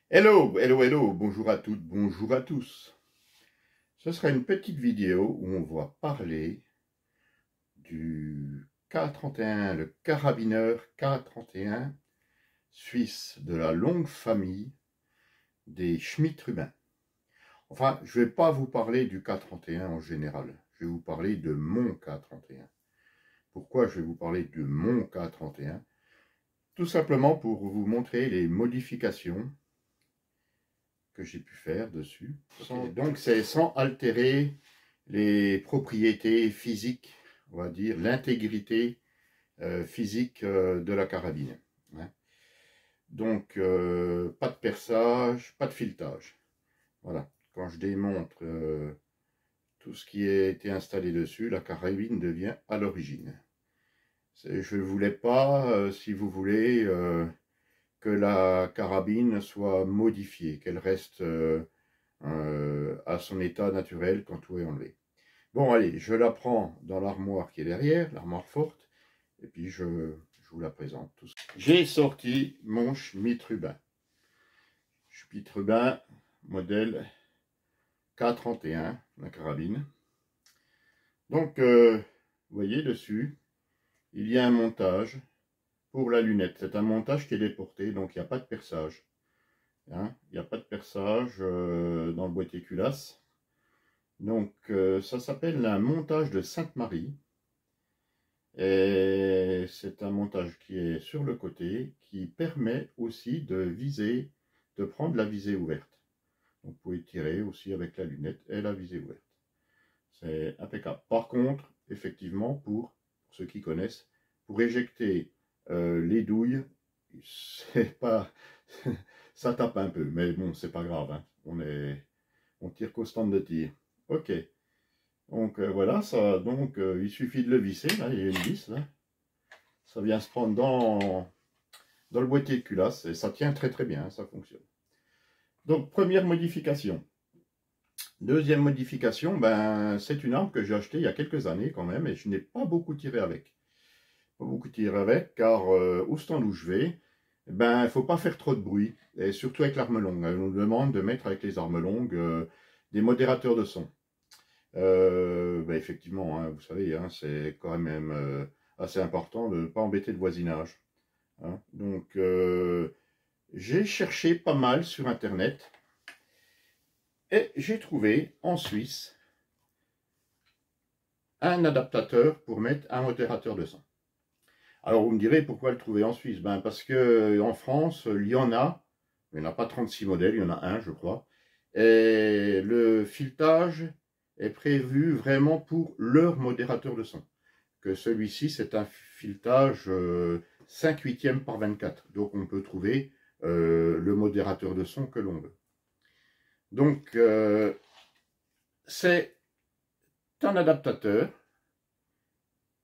Hello, hello, hello, bonjour à toutes, bonjour à tous. Ce sera une petite vidéo où on va parler du K31, le carabineur K31 suisse de la longue famille des Schmidt-Rubin. Enfin, je ne vais pas vous parler du K31 en général, je vais vous parler de mon K31. Pourquoi je vais vous parler de mon K31? Tout simplement pour vous montrer les modifications que j'ai pu faire dessus. Donc c'est sans altérer les propriétés physiques, on va dire, l'intégrité physique de la carabine. Hein. Donc pas de perçage, pas de filetage. Voilà, quand je démontre tout ce qui a été installé dessus, la carabine devient à l'origine. Je ne voulais pas, si vous voulez, que la carabine soit modifiée, qu'elle reste à son état naturel quand tout est enlevé. Bon, allez, je la prends dans l'armoire qui est derrière, l'armoire forte, et puis je vous la présente. J'ai sorti mon Schmidt-Rubin. Schmidt-Rubin, modèle K31, la carabine. Donc, vous voyez dessus, il y a un montage pour la lunette. C'est un montage qui est déporté, donc il n'y a pas de perçage. Hein, il n'y a pas de perçage dans le boîtier culasse. Donc ça s'appelle un montage de Sainte-Marie. Et c'est un montage qui est sur le côté, qui permet aussi de viser, de prendre la visée ouverte. Donc vous pouvez tirer aussi avec la lunette et la visée ouverte. C'est impeccable. Par contre, effectivement, pour ceux qui connaissent, pour éjecter les douilles, c'est pas... ça tape un peu, mais bon, c'est pas grave. Hein. On tire qu'au stand de tir. Ok. Donc voilà, ça, donc il suffit de le visser, là, il y a une vis, là. Ça vient se prendre dans le boîtier de culasse, et ça tient très très bien, ça fonctionne. Donc première modification. Deuxième modification, ben, c'est une arme que j'ai achetée il y a quelques années quand même, et je n'ai pas beaucoup tiré avec. Pas beaucoup tiré avec, car au stand où je vais, ben, il ne faut pas faire trop de bruit, et surtout avec l'arme longue. On nous demande de mettre avec les armes longues des modérateurs de son. Ben effectivement, hein, vous savez, hein, c'est quand même assez important de ne pas embêter le voisinage. Hein. Donc, j'ai cherché pas mal sur Internet et j'ai trouvé en Suisse un adaptateur pour mettre un modérateur de son. Alors, vous me direz pourquoi le trouver en Suisse? Ben, parce que en France, il y en a, il n'y en a pas 36 modèles, il y en a un, je crois, et le filetage est prévu vraiment pour leur modérateur de son. Que celui-ci, c'est un filetage 5/8 par 24. Donc, on peut trouver le modérateur de son que l'on veut. Donc, c'est un adaptateur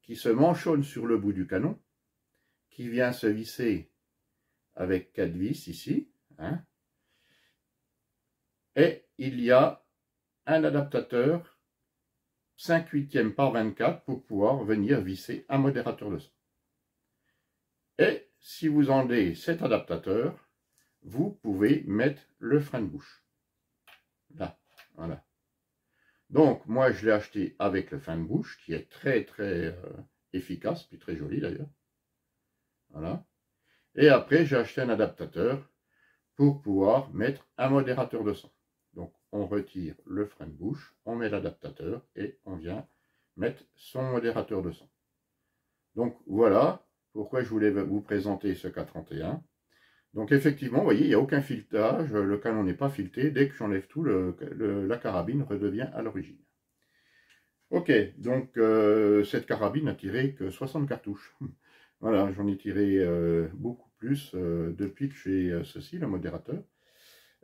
qui se manchonne sur le bout du canon, qui vient se visser avec 4 vis ici. Hein, et il y a un adaptateur 5/8 par 24 pour pouvoir venir visser un modérateur de son. Et si vous enlevez cet adaptateur, vous pouvez mettre le frein de bouche. Là, voilà. Donc, moi, je l'ai acheté avec le frein de bouche, qui est très, très efficace, puis très joli d'ailleurs. Voilà. Et après, j'ai acheté un adaptateur pour pouvoir mettre un modérateur de son. Donc, on retire le frein de bouche, on met l'adaptateur et on vient mettre son modérateur de son. Donc, voilà pourquoi je voulais vous présenter ce K31. Donc effectivement, vous voyez, il n'y a aucun filetage, le canon n'est pas fileté. Dès que j'enlève tout, la carabine redevient à l'origine. Ok, donc cette carabine n'a tiré que 60 cartouches. Voilà, j'en ai tiré beaucoup plus depuis que j'ai ceci, le modérateur.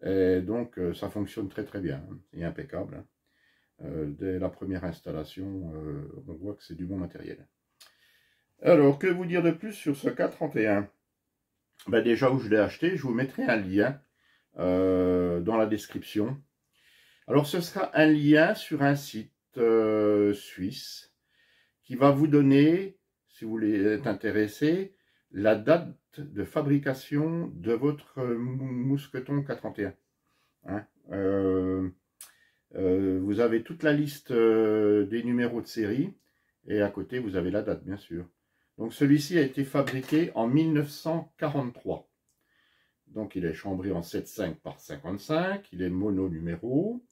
Et donc ça fonctionne très très bien, c'est impeccable. Hein. Dès la première installation, on voit que c'est du bon matériel. Alors, que vous dire de plus sur ce K31? Ben déjà où je l'ai acheté, je vous mettrai un lien dans la description. Alors ce sera un lien sur un site suisse qui va vous donner, si vous voulez être intéressé, la date de fabrication de votre mousqueton K31. Hein. Vous avez toute la liste des numéros de série et à côté vous avez la date bien sûr. Donc celui-ci a été fabriqué en 1943. Donc il est chambré en 7,5 par 55, il est mono numéro.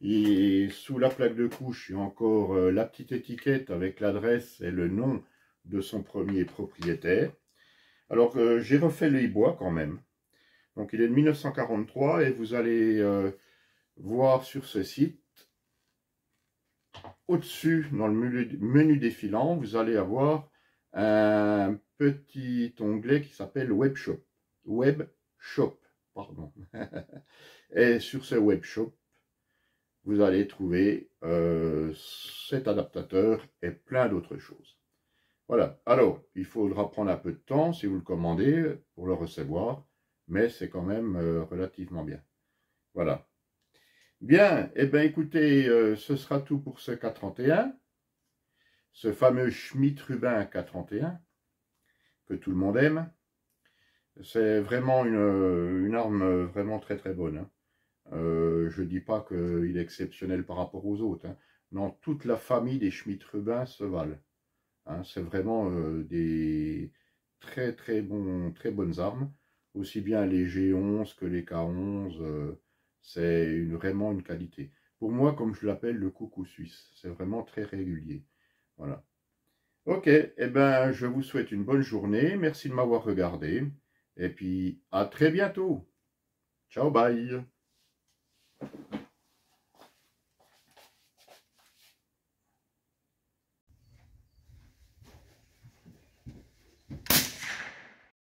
Et sous la plaque de couche, il y a encore la petite étiquette avec l'adresse et le nom de son premier propriétaire. Alors j'ai refait le bois quand même. Donc il est de 1943 et vous allez voir sur ce site, au-dessus dans le menu défilant, vous allez avoir un petit onglet qui s'appelle Web Shop. Web Shop, pardon. Et sur ce Web Shop, vous allez trouver cet adaptateur et plein d'autres choses. Voilà, alors il faudra prendre un peu de temps si vous le commandez pour le recevoir, mais c'est quand même relativement bien. Voilà. Bien, et bien écoutez, ce sera tout pour ce K31, ce fameux Schmidt-Rubin K31, que tout le monde aime. C'est vraiment une arme vraiment très très bonne. Hein. Je ne dis pas qu'il est exceptionnel par rapport aux autres. Hein. Non, toute la famille des Schmidt-Rubin se valent. Hein. C'est vraiment des très très bonnes armes. Aussi bien les G11 que les K11. C'est vraiment une qualité. Pour moi, comme je l'appelle, le coucou suisse. C'est vraiment très régulier. Voilà. Ok, eh ben, je vous souhaite une bonne journée. Merci de m'avoir regardé. Et puis, à très bientôt. Ciao, bye.